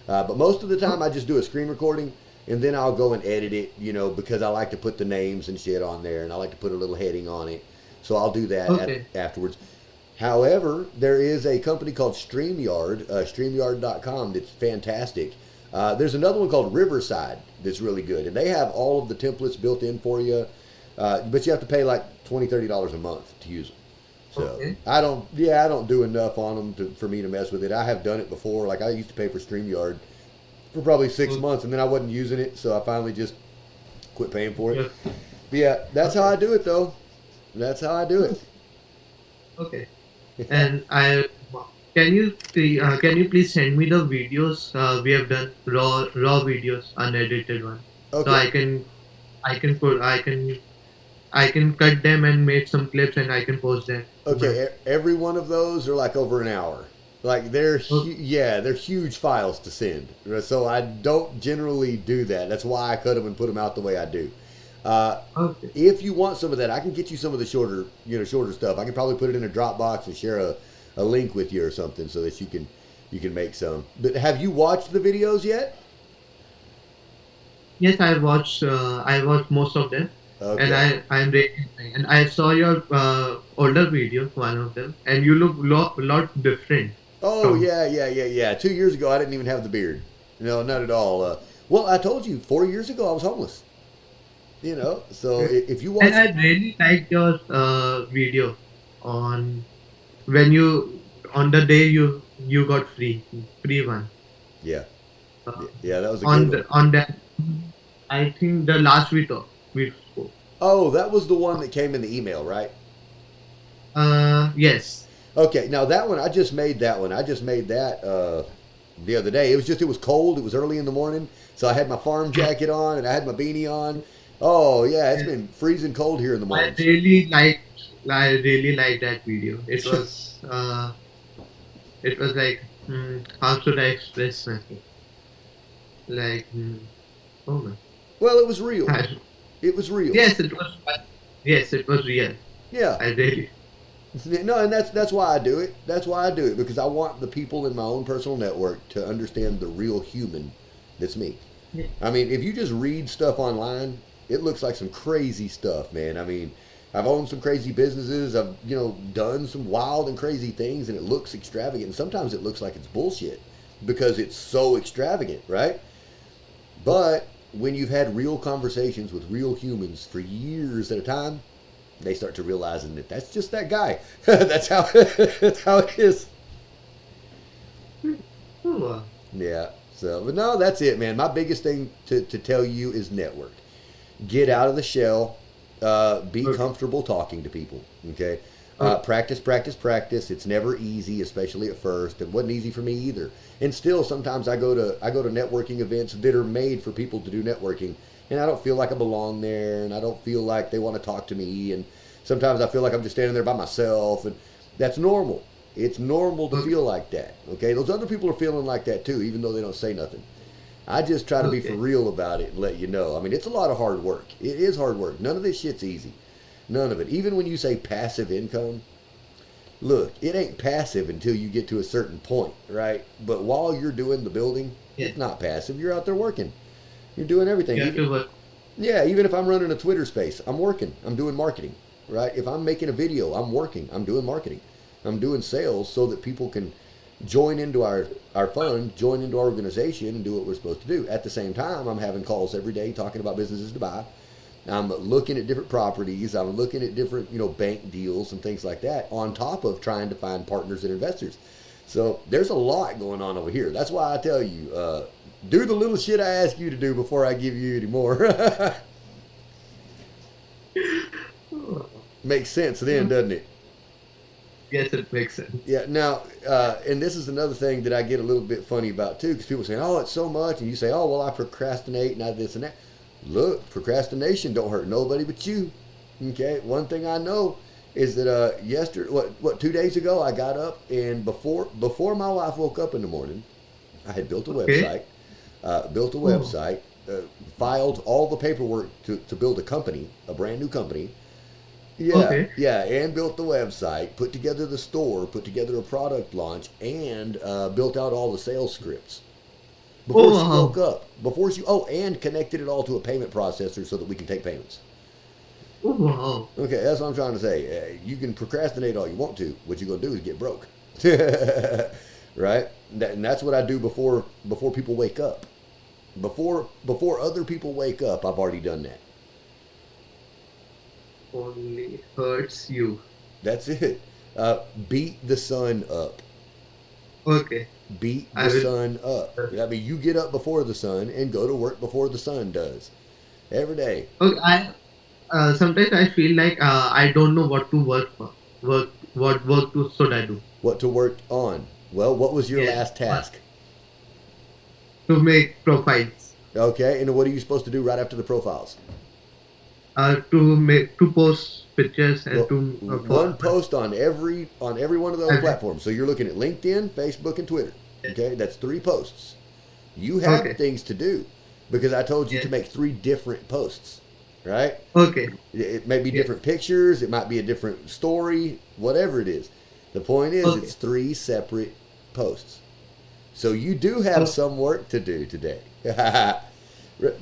but most of the time, I just do a screen recording, and then I'll go and edit it. Because I like to put the names and shit on there, and I like to put a little heading on it. So I'll do that Okay. afterwards. However, there is a company called StreamYard, StreamYard.com, that's fantastic. There's another one called Riverside that's really good, and they have all of the templates built in for you, but you have to pay like $20, $30 a month to use them. So Okay. I don't do enough on them for me to mess with it. I have done it before. Like I used to pay for StreamYard for probably 6 months, and then I wasn't using it, so I finally just quit paying for it. Yes. But yeah, that's how Okay. I do it, though. That's how I do it. Okay. And can you please send me the videos we have done, raw videos, unedited one, so Okay. I can cut them and make some clips and I can post them to my. Okay, every one of those are like over an hour. Like Okay. yeah, they're huge files to send. So I don't generally do that. That's why I cut them and put them out the way I do. Uh, Okay. if you want some of that, I can get you some of the shorter stuff. I can probably put it in a Dropbox and share a link with you or something so that you can make some. But have you watched the videos yet? Yes, I watched most of them, and Okay. I'm really enjoying. And I saw your older video, one of them, and you look lot different Oh from. yeah, yeah, yeah, yeah. 2 years ago, I didn't even have the beard. No, not at all. Well, I told you 4 years ago I was homeless. So if you And watch, I really liked your video on when you on the day you got free one. yeah, Uh, yeah, that was a good one. on that, I think the last we spoke. Oh, that was the one that came in the email, right? Yes. Okay, now that one I just made that one. I just made that the other day. It was cold. It was early in the morning, so I had my farm jacket on and I had my beanie on. Oh yeah, it's Yes. been freezing cold here in the I mornings. really liked I really liked that video. It was like, how should I express myself? Like, oh my. Well, it was real. It was real. Yes, it was. Yes, it was real. Yeah. I really. No, and that's why I do it. That's why I do it because I want the people in my own personal network to understand the real human that's me. Yeah. I mean, if you just read stuff online, it looks like some crazy stuff, man. I mean, I've owned some crazy businesses. I've done some wild and crazy things, and it looks extravagant. And sometimes it looks like it's bullshit because it's so extravagant, right? But when you've had real conversations with real humans for years at a time, they start to realizing that that's just that guy. that's how that's how it is. Oh, Yeah. So, but no, that's it, man. My biggest thing to tell you is network. Get out of the shell. Be okay. comfortable talking to people. Okay. Okay. Practice, practice, practice. It's never easy, especially at first. It wasn't easy for me either. And still, sometimes I go to networking events that are made for people to do networking, and I don't feel like I belong there, and I don't feel like they want to talk to me. And sometimes I feel like I'm just standing there by myself, and that's normal. It's normal to Okay. feel like that. Okay, those other people are feeling like that too, even though they don't say nothing. I just try to be for Okay. real about it and let you know. I mean, it's a lot of hard work. It is hard work. None of this shit's easy. None of it. Even when you say passive income, look, it ain't passive until you get to a certain point, right? But while you're doing the building, Yeah. it's not passive. You're out there working. You're doing everything. You have Even to work. yeah, even if I'm running a Twitter space, I'm working. I'm doing marketing, right? If I'm making a video, I'm working. I'm doing marketing. I'm doing sales so that people can join into our fund, join into our organization, and do what we're supposed to do. At the same time, I'm having calls every day talking about businesses to buy. I'm looking at different properties. I'm looking at different, bank deals and things like that, on top of trying to find partners and investors. So there's a lot going on over here. That's why I tell you, do the little shit I ask you to do before I give you any more. Oh, Makes sense then, doesn't it? yes, it makes sense. Yeah. Now, and this is another thing that I get a little bit funny about too, because people say, "Oh, it's so much," and you say, "Oh, well, I procrastinate and I this and that." Look, procrastination don't hurt nobody but you. Okay. One thing I know is that yesterday, what 2 days ago, I got up and before my wife woke up in the morning, I had built a Okay. website, built a Oh, website, filed all the paperwork to build a company, a brand new company. Yeah, okay. yeah, and built the website, put together the store, put together a product launch, and built out all the sales scripts before Oh, she woke wow. up. And connected it all to a payment processor so that we can take payments. Oh, wow. Okay, that's what I'm trying to say. You can procrastinate all you want to. What you're gonna do is get broke, right? And that's what I do before people wake up. Before other people wake up, I've already done that. Only hurts you. That's it. Beat the sun up. Okay. Beat I the will. sun up. I mean, you get up before the sun and go to work before the sun does. Every day. Okay. Sometimes I feel like I don't know what to work for. What work to should I do? What to work on? Well, what was your Yes. last task? To make profiles. Okay, and what are you supposed to do right after the profiles? To post pictures and Well, to one for post on every one of those every. platforms. So you're looking at LinkedIn, Facebook, and Twitter. Yes. Okay, that's 3 posts. You have Okay. things to do because I told you to Yes. make 3 different posts, right? Okay. It may be Yes. different pictures, it might be a different story, whatever it is. The point is, Okay. it's 3 separate posts. So you do have Oh, some work to do today.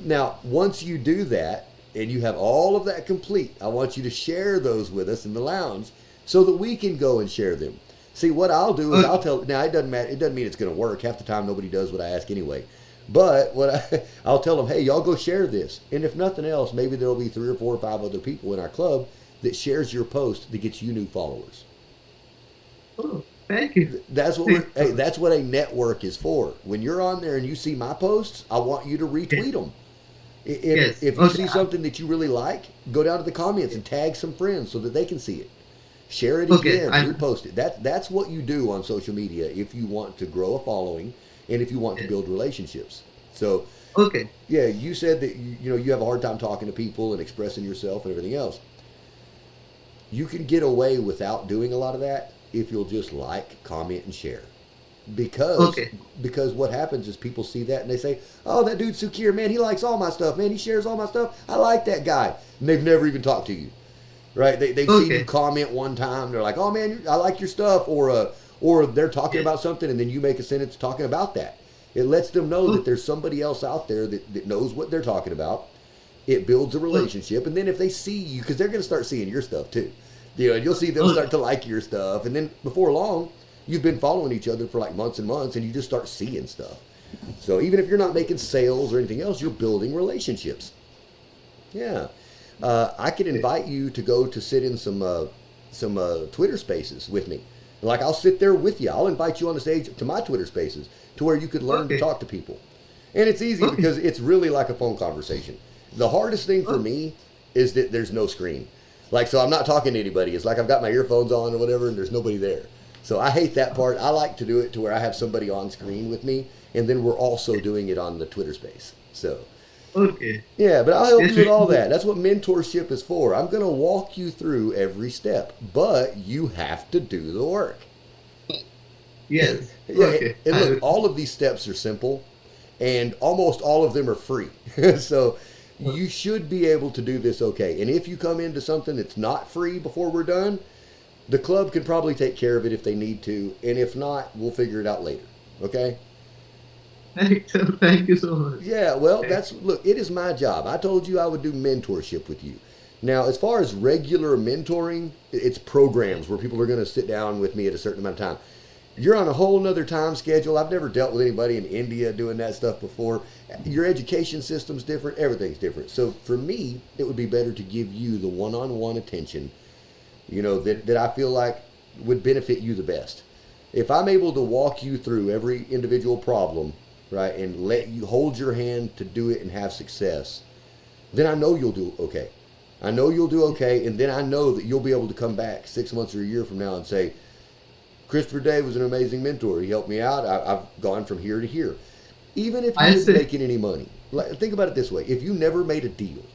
Now, once you do that and you have all of that complete, I want you to share those with us in the lounge so that we can go and share them. See, what I'll do is I'll okay. tell. Now, it doesn't matter. It doesn't mean it's going to work. Half the time, nobody does what I ask anyway. But I'll tell them, hey, y'all go share this, and if nothing else, maybe there'll be 3 or 4 or 5 other people in our club that shares your post that gets you new followers. Oh, thank you. That's what Thank we're. you so Hey, much. that's what a network is for. When you're on there and you see my posts, I want you to Yes. retweet them. If Yes. if you Okay. see something that you really like, go down to the comments and tag some friends so that they can see it. Share it Okay. again, I. repost it. That's what you do on social media if you want to grow a following and if you want to Yes. build relationships. So Okay. yeah, you said that you have a hard time talking to people and expressing yourself and everything else. You can get away without doing a lot of that if you'll just like, comment, and share. Because Okay. because what happens is people see that and they say, "Oh, that dude's Sukir, man. He likes all my stuff, man. He shares all my stuff. I like that guy." And they've never even talked to you, right? They've seen you Okay. comment one time. They're like, "Oh man, I like your stuff," or they're talking Yes. about something and then you make a sentence talking about that. It lets them know that Okay. there's somebody else out there that knows what they're talking about. It builds a Okay. relationship, and then if they see you, because they're going to start seeing your stuff too, and you'll see them Okay. start to like your stuff, and then before long, you've been following each other for like months and months, and you just start seeing stuff. So even if you're not making sales or anything else, you're building relationships. Yeah, I could invite you to go to sit in some Twitter Spaces with me. Like I'll sit there with you. I'll invite you on the stage to my Twitter Spaces to where you could learn to Okay. talk to people. And it's easy Okay. because it's really like a phone conversation. The hardest thing for Okay. me is that there's no screen. Like, so I'm not talking to anybody. It's like I've got my earphones on or whatever, and there's nobody there. So I hate that part. I like to do it to where I have somebody on screen with me, and then we're also doing it on the Twitter space. So, Okay. yeah, but I'll help Yes. you with all that. That's what mentorship is for. I'm going to walk you through every step, but you have to do the work. Yes. Yeah, Okay. and I look, will. all of these steps are simple, and almost all of them are free. So you should be able to do this okay. And if you come into something that's not free before we're done, the club can probably take care of it if they need to, and if not, we'll figure it out later. Okay? Thank you so much. Yeah, well, Thank that's look, it is my job. I told you I would do mentorship with you. Now, as far as regular mentoring, it's programs where people are going to sit down with me at a certain amount of time. You're on a whole nother time schedule. I've never dealt with anybody in India doing that stuff before. Your education system's different, everything's different. So for me, it would be better to give you the one-on-one attention, that I feel like would benefit you the best. If I'm able to walk you through every individual problem, right, and let you hold your hand to do it and have success, then I know you'll do okay. I know you'll do okay, and then I know that you'll be able to come back 6 months or a year from now and say, Christopher Day was an amazing mentor. He helped me out. I've gone from here to here. Even if you I didn't say. make it any money, think about it this way: if you never made a deal,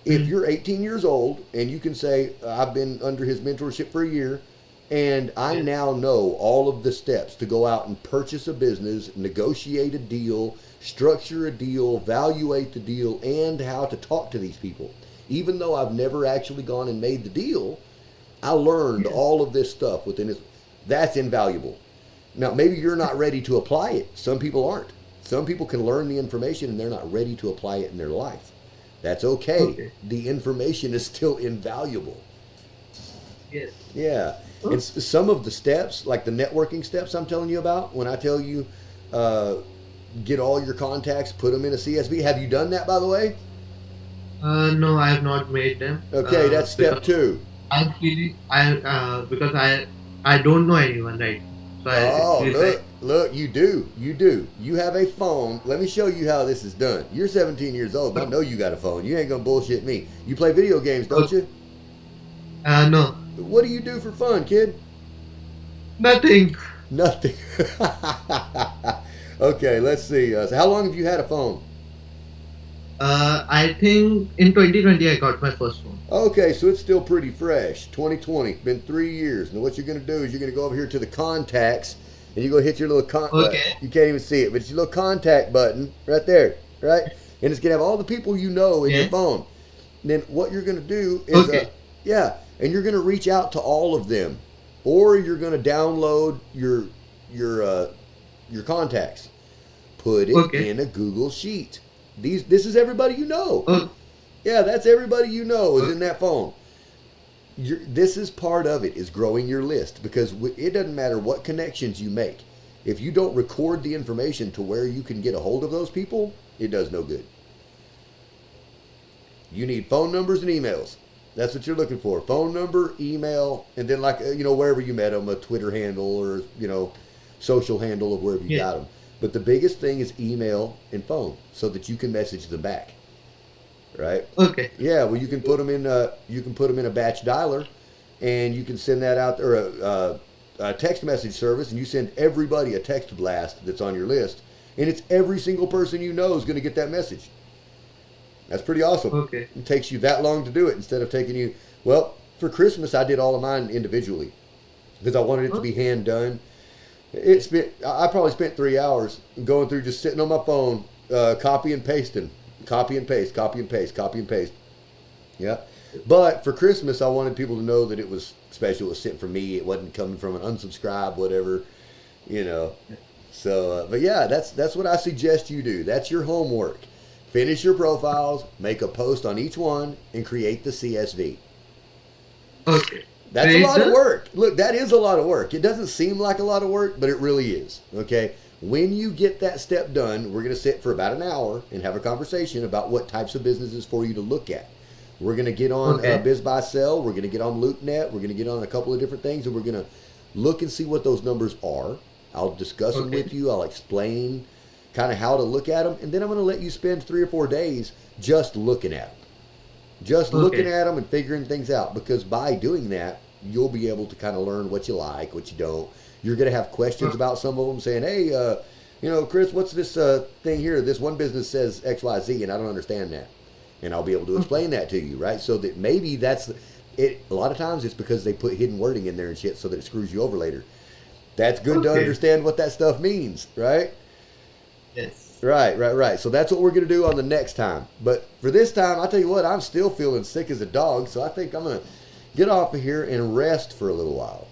if Hmm. you're 18 years old and you can say, I've been under his mentorship for a year, and I Yes. now know all of the steps to go out and purchase a business, negotiate a deal, structure a deal, evaluate the deal, and how to talk to these people. Even though I've never actually gone and made the deal, I learned Yes. all of this stuff within this. That's invaluable. Now, maybe you're not ready to apply it. Some people aren't. Some people can learn the information and they're not ready to apply it in their life. That's okay. Okay. The information is still invaluable. Yes. Yeah. Oh. And some of the steps, like the networking steps I'm telling you about, when I tell you uh, get all your contacts, put them in a CSV. Have you done that, by the way? No, I have not made them. Okay, that's step Because two. I'm feeling because I don't know anyone right now. So it Oh, feels like look, you do. You do. You have a phone. Let me show you how this is done. You're 17 years old, and I know you got a phone. You ain't gonna bullshit me. You play video games, don't oh, you? no, What do you do for fun, kid? nothing. Nothing. Okay, let's see. So how long have you had a phone? I think in 2020 I got my first phone. Okay, so it's still pretty fresh. 2020, been 3 years. Now what you're gonna do is you're gonna go over here to the contacts, and you're gonna hit your little Okay. you can't even see it, but it's your little contact button right there, right? And it's gonna have all the people you know in your Yeah. phone. And then what you're gonna do is, Okay. yeah, and you're gonna reach out to all of them, or you're gonna download your uh, your contacts, put it Okay. in a Google sheet. This is everybody you know. Oh, Yeah, that's everybody you know is oh, in that phone. This is part of it, is growing your list, because it doesn't matter what connections you make. If you don't record the information to where you can get a hold of those people, it does no good. You need phone numbers and emails. That's what you're looking for. Phone number, email, and then wherever you met them, a Twitter handle or, social handle of wherever you yeah. got them. But the biggest thing is email and phone so that you can message them back, right? Okay. Yeah, well, you can put them in a batch dialer, and you can send that out, or a text message service, and you send everybody a text blast that's on your list, and it's every single person you know is going to get that message. That's pretty awesome. Okay. It takes you that long to do it instead of taking you. Well, for Christmas, I did all of mine individually because I wanted it to Oh, be hand done. I probably spent 3 hours going through, just sitting on my phone, copy and pasting, copy and paste, copy and paste, copy and paste. Yeah. But for Christmas, I wanted people to know that it was special. It was sent from me. It wasn't coming from an unsubscribe, whatever, you know. So, but yeah, that's what I suggest you do. That's your homework. Finish your profiles, make a post on each one, and create the CSV. okay. That's a Great, lot of sir. work. Look, that is a lot of work. It doesn't seem like a lot of work, but it really is. Okay? When you get that step done, we're going to sit for about an hour and have a conversation about what types of businesses for you to look at. We're going to get on Okay. Biz Buy Sell. We're going to get on LoopNet. We're going to get on a couple of different things, and we're going to look and see what those numbers are. I'll discuss them Okay. with you. I'll explain kind of how to look at them, and then I'm going to let you spend 3 or 4 days just looking at them. Just looking Okay. at them and figuring things out, because by doing that, you'll be able to kind of learn what you like, what you don't. You're going to have questions about some of them, saying, hey, Chris, what's this thing here? This one business says XYZ, and I don't understand that. And I'll be able to explain that to you, right? So that maybe that's it. A lot of times it's because they put hidden wording in there and shit so that it screws you over later. That's good to Okay. understand what that stuff means, right? Yes. Right. So that's what we're going to do on the next time. But for this time, I'll tell you what, I'm still feeling sick as a dog. So I think I'm going to get off of here and rest for a little while.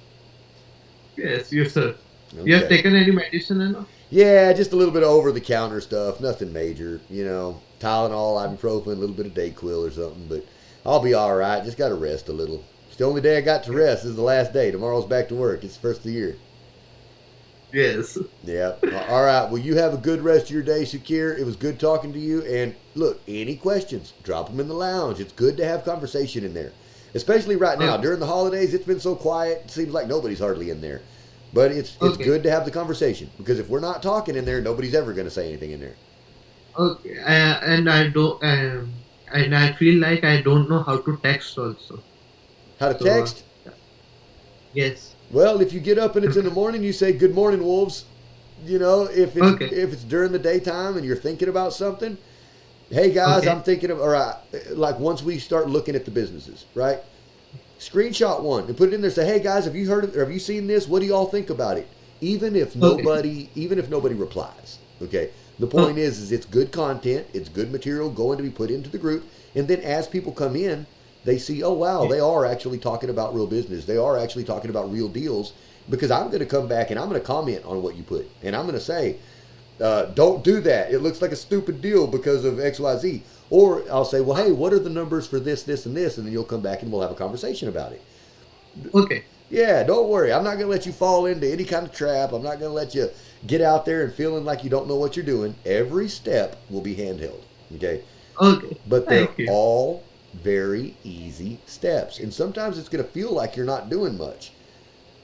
Yes, you sir. You have Okay. taken any medicine and all? Yeah, just a little bit of over the counter stuff. Nothing major. Tylenol, ibuprofen, a little bit of Dayquil or something. But I'll be all right. Just got to rest a little. It's the only day I got to rest. This is the last day. Tomorrow's back to work. It's the first of the year. Yes. Yeah. All right. Well, you have a good rest of your day, Shakir. It was good talking to you. And look, any questions, drop them in the lounge. It's good to have conversation in there, especially right now. Okay. During the holidays, it's been so quiet. It seems like nobody's hardly in there. But it's Okay. good to have the conversation because if we're not talking in there, nobody's ever going to say anything in there. Okay. And I don't. And I feel like I don't know how to text also. How to So text? yes. Well, if you get up and it's in the morning, you say "Good morning, wolves." Okay. If it's during the daytime and you're thinking about something, hey guys, I'm Okay. thinking of, all right, like once we start looking at the businesses, right? Screenshot one and put it in there. Say, hey guys, have you heard of, or have you seen this? What do y'all think about it? Okay. Even if nobody replies, okay. The point Okay. is it's good content, it's good material going to be put into the group, and then as people come in, they see, oh wow, Yeah. they are actually talking about real business. They are actually talking about real deals because I'm going to come back and I'm going to comment on what you put, and I'm going to say, don't do that. It looks like a stupid deal because of X, Y, Z. Or I'll say, well, hey, what are the numbers for this, this, and this? And then you'll come back and we'll have a conversation about it. Okay. Yeah, don't worry. I'm not going to let you fall into any kind of trap. I'm not going to let you get out there and feeling like you don't know what you're doing. Every step will be handheld. Okay. Okay. But they're Thank you. all very easy steps. And sometimes it's going to feel like you're not doing much.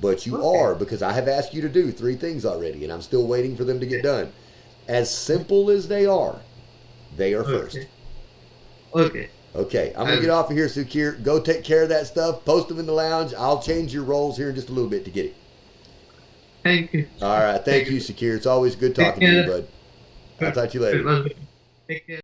But you Okay. are because I have asked you to do 3 things already and I'm still waiting for them to get done. As simple as they are first. Okay. Okay. Okay, I'm gonna get I'll, off of here, Sukir. Go take care of that stuff. Post them in the lounge. I'll change your roles here in just a little bit to get it. thank you. All right, Thank thank you, you. Sakir. It's always good Take talking to you, care. bud. I'll talk to you It later. was. Take care.